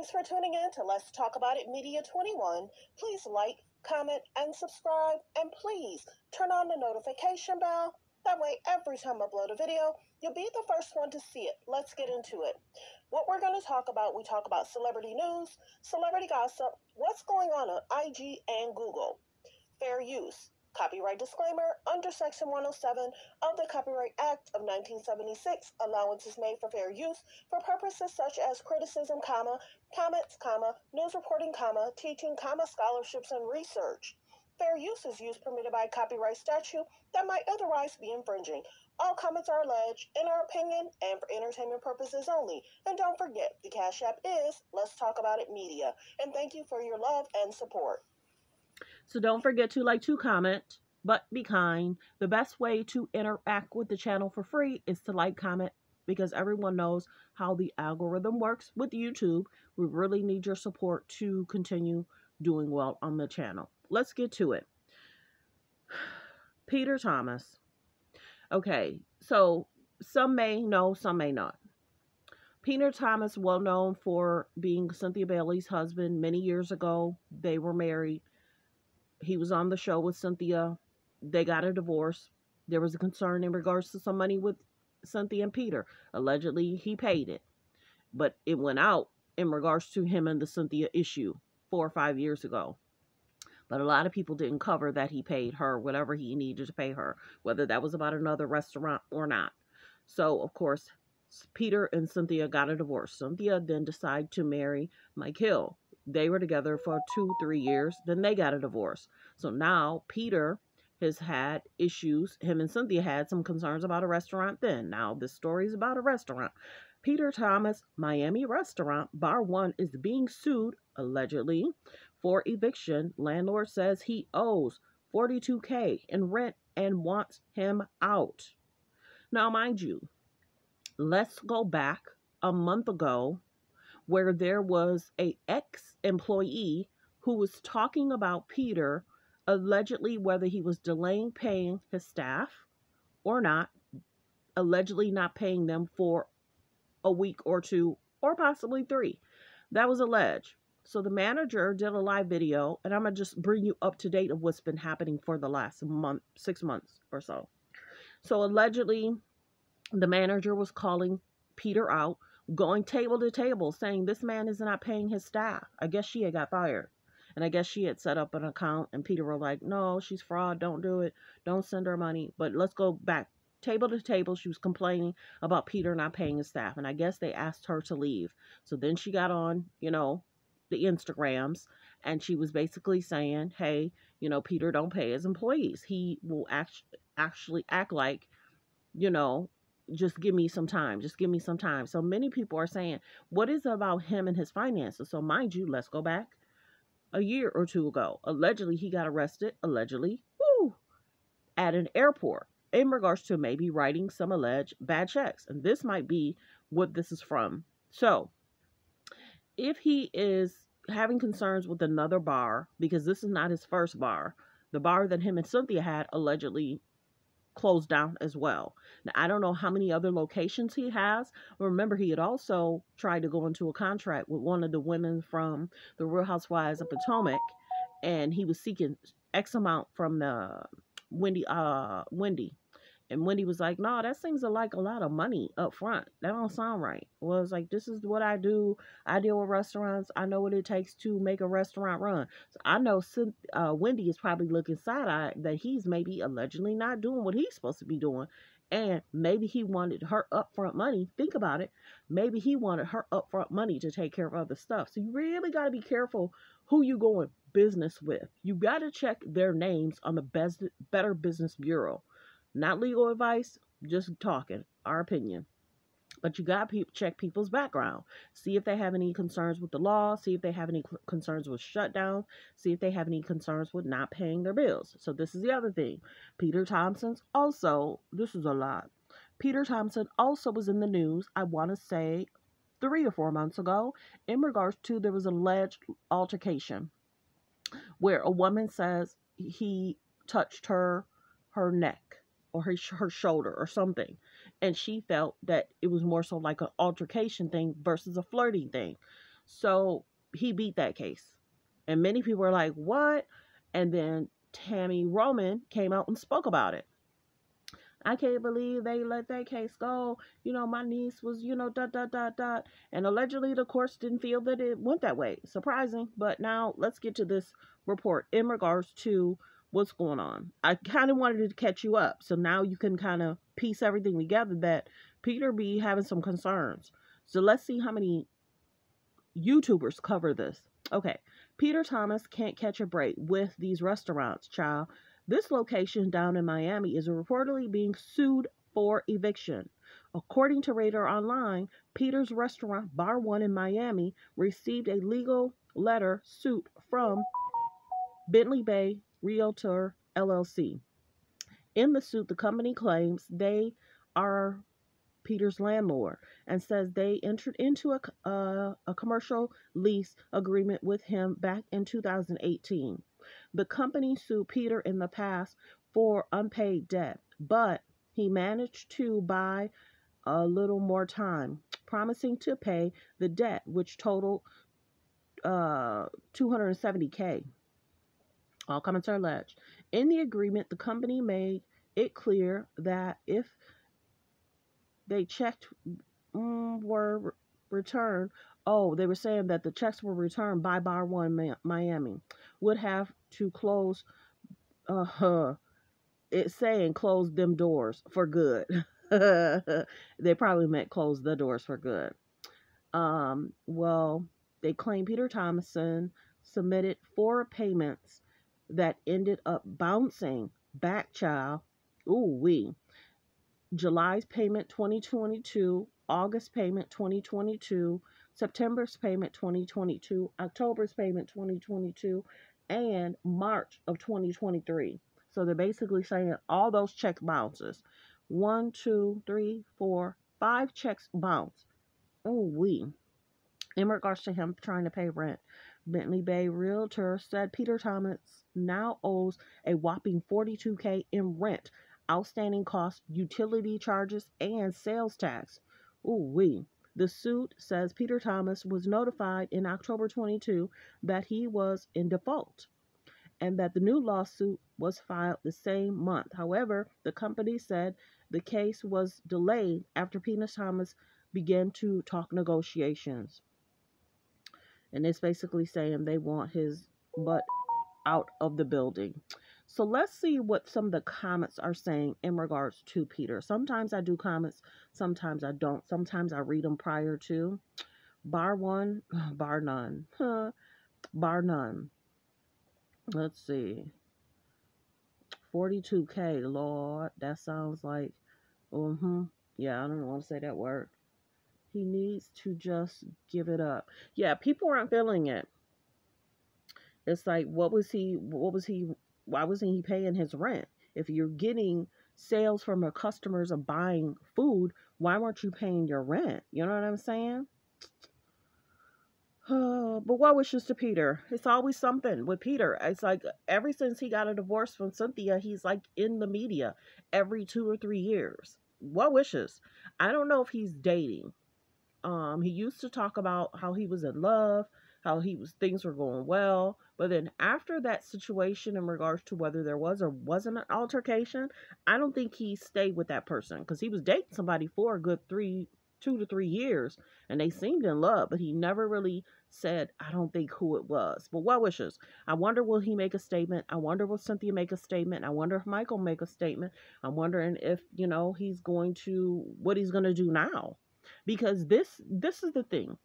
Thanks for tuning in to Let's Talk About It Media 21. Please like, comment, and subscribe. And please turn on the notification bell. That way, every time I upload a video, you'll be the first one to see it. Let's get into it. What we're going to talk about, we talk about celebrity news, celebrity gossip, what's going on IG and Google, fair use, copyright disclaimer, under Section 107 of the Copyright Act of 1976, allowance is made for fair use for purposes such as criticism, comments, news reporting, teaching, scholarships, and research. Fair use is use permitted by copyright statute that might otherwise be infringing. All comments are alleged, in our opinion, and for entertainment purposes only. And don't forget, the Cash App is Let's Talk About It Media. And thank you for your love and support. So don't forget to like, to comment, but be kind. The best way to interact with the channel for free is to like, comment, because everyone knows how the algorithm works with YouTube. We really need your support to continue doing well on the channel. Let's get to it. Peter Thomas. Okay, so some may know, some may not. Peter Thomas, well known for being Cynthia Bailey's husband many years ago. They were married. He was on the show with Cynthia. They got a divorce. There was a concern in regards to some money with Cynthia and Peter. Allegedly, he paid it. But it went out in regards to him and the Cynthia issue 4 or 5 years ago. But a lot of people didn't cover that he paid her whatever he needed to pay her, whether that was about another restaurant or not. So, of course, Peter and Cynthia got a divorce. Cynthia then decided to marry Mike Hill. They were together for 2-3 years. Then they got a divorce. So now Peter has had issues. Him and Cynthia had some concerns about a restaurant then. Now this story is about a restaurant. Peter Thomas Miami restaurant, Bar 1, is being sued, allegedly, for eviction. Landlord says he owes $42K in rent and wants him out. Now, mind you, let's go back a month ago where there was a ex-employee who was talking about Peter, allegedly whether he was delaying paying his staff or not, allegedly not paying them for a week or 2 or possibly 3. That was alleged. So the manager did a live video, and I'm going to just bring you up to date of what's been happening for the last 6 months or so. So allegedly, the manager was calling Peter out, going table to table, saying this man is not paying his staff. I guess she had got fired. And I guess she had set up an account, and Peter was like, no, she's fraud. Don't do it. Don't send her money. But let's go back. Table to table, she was complaining about Peter not paying his staff. And I guess they asked her to leave. So then she got on, the Instagrams, and she was basically saying, hey, Peter don't pay his employees. He will actually act like, just give me some time. Just give me some time. So many people are saying, what is it about him and his finances? So mind you, let's go back a year or 2 ago. Allegedly, he got arrested, at an airport in regards to maybe writing some alleged bad checks. And this might be what this is from. So if he is having concerns with another bar, because this is not his first bar, the bar that him and Cynthia had allegedly closed down as well. Now, I don't know how many other locations he has. Remember, he had also tried to go into a contract with one of the women from the Real Housewives of Potomac, and he was seeking X amount from the Wendy. And Wendy was like, no, that seems like a lot of money up front. That don't sound right. Well, it's like, this is what I do. I deal with restaurants. I know what it takes to make a restaurant run. So I know Wendy is probably looking side-eyed that he's maybe allegedly not doing what he's supposed to be doing. And maybe he wanted her upfront money. Think about it. Maybe he wanted her upfront money to take care of other stuff. So you really got to be careful who you going business with. You got to check their names on the Better Business Bureau. Not legal advice, just talking, our opinion. But you got to check people's background. See if they have any concerns with the law. See if they have any concerns with shutdowns. See if they have any concerns with not paying their bills. So this is the other thing. Peter Thompson's also, this is a lot. Peter Thompson also was in the news, I want to say 3 or 4 months ago, in regards to there was an alleged altercation where a woman says he touched her neck or her shoulder or something. And she felt that it was more so like an altercation thing versus a flirting thing. So he beat that case. And many people were like, what? And then Tammy Roman came out and spoke about it. I can't believe they let that case go. My niece was, dot, dot, dot, dot. And allegedly, the courts didn't feel that it went that way. Surprising. But now let's get to this report in regards to what's going on. I kind of wanted to catch you up. So now you can kind of piece everything together that Peter be having some concerns. So let's see how many YouTubers cover this. Okay. Peter Thomas can't catch a break with these restaurants, child. This location down in Miami is reportedly being sued for eviction. According to Radar Online, Peter's restaurant, Bar One in Miami, received a legal letter suit from Bentley Bay Realtor LLC. In the suit, the company claims they are Peter's landlord and says they entered into a commercial lease agreement with him back in 2018. The company sued Peter in the past for unpaid debt, but he managed to buy a little more time, promising to pay the debt, which totaled 270K. All comments are alleged. In the agreement, the company made it clear that if they checked were returned. Oh, they were saying that the checks were returned by Bar One Miami. Would have to close. It's saying close them doors for good. They probably meant close the doors for good. Well, they claim Peter Thomason submitted 4 payments that ended up bouncing back, child. Ooh wee. July's payment 2022, August payment 2022, September's payment 2022, October's payment 2022, and March of 2023. So they're basically saying all those check bounces. 1, 2, 3, 4, 5 checks bounce. Oh, in regards to him trying to pay rent. Bentley Bay Realtor said Peter Thomas now owes a whopping $42K in rent, outstanding costs, utility charges, and sales tax. Ooh. The suit says Peter Thomas was notified in October 22 that he was in default and that the new lawsuit was filed the same month. However, the company said the case was delayed after Peter Thomas began to talk negotiations. And it's basically saying they want his butt out of the building. So let's see what some of the comments are saying in regards to Peter. Sometimes I do comments, sometimes I don't. Sometimes I read them prior to. Bar one, bar none. Bar none. Let's see. 42K, Lord. That sounds like, yeah, I don't want to say that word. He needs to just give it up. Yeah, people aren't feeling it. It's like, why wasn't he paying his rent? If you're getting sales from your customers of buying food, why weren't you paying your rent? You know what I'm saying? But what wishes to Peter? It's always something with Peter. It's like ever since he got a divorce from Cynthia, he's like in the media every 2 or 3 years. What wishes? I don't know if he's dating. He used to talk about how he was in love, how things were going well, but then after that situation in regards to whether there was or wasn't an altercation, I don't think he stayed with that person because he was dating somebody for a good 2 to 3 years, and they seemed in love, but he never really said, I don't think, who it was. But what wishes? I wonder, will he make a statement? I wonder, will Cynthia make a statement? I wonder if Michael make a statement. I'm wondering if, he's going to, what he's going to do now. Because this is the thing.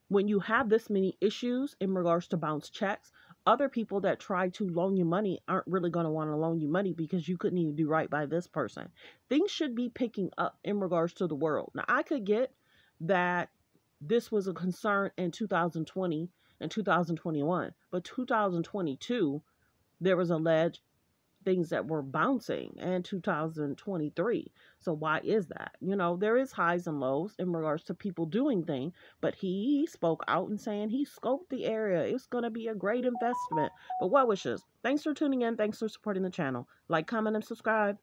When you have this many issues in regards to bounce checks, other people that try to loan you money aren't really going to want to loan you money because you couldn't even do right by this person. Things should be picking up in regards to the world. Now, I could get that this was a concern in 2020 and 2021, but 2022, there was alleged things that were bouncing in 2023. So why is that? There is highs and lows in regards to people doing things, but he spoke out and saying he scoped the area. It's going to be a great investment. But what wishes? Thanks for tuning in. Thanks for supporting the channel. Like, comment, and subscribe.